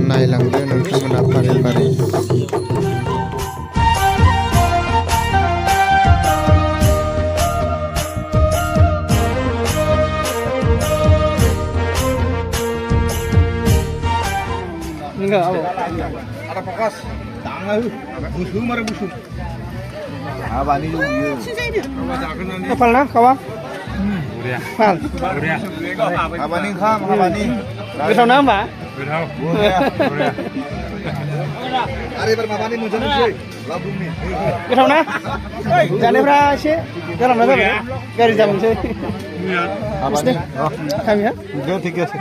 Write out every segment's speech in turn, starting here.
नायलांदो नोंथांमोना फारि फारि enggak Ada fokus. Tangan busuk mari busuk. Abani lu dia. kapal nah kawan Udah. pal Udah. Abani kham, abani. getau nama mbak Udah. Udah. Ari bermabani muncul sih. Labung nih. getau nah jane berapa sih dalam apa ya garis jam sih Abani. kami ya Dia tiga sih.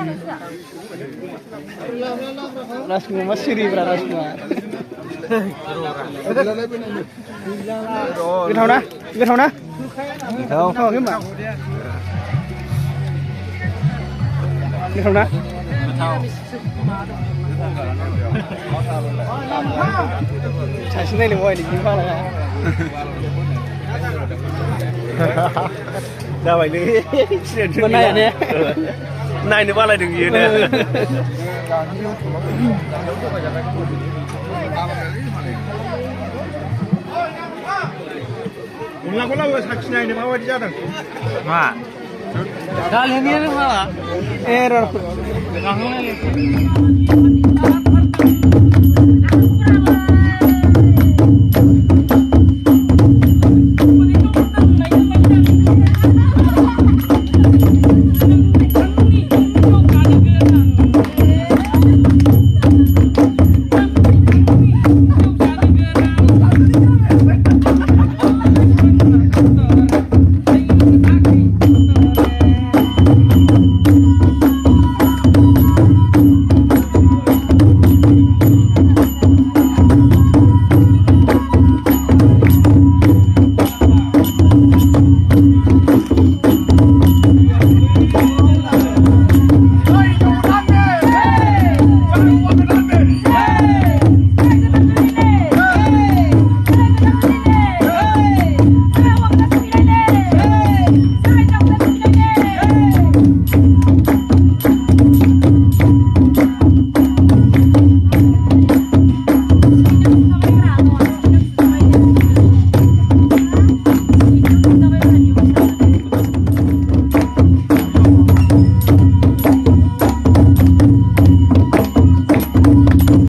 Rasmu masih di berat Rasmu getau nah Tahu. oh gimana getau nah saya sini nih mau di gimana ya Ra vậy đi. bên này nè Này nữa ba lại đừng gì nè. Ulang-ulang saksinya ini mau di jalan. Mà. Ra liền đi mà. error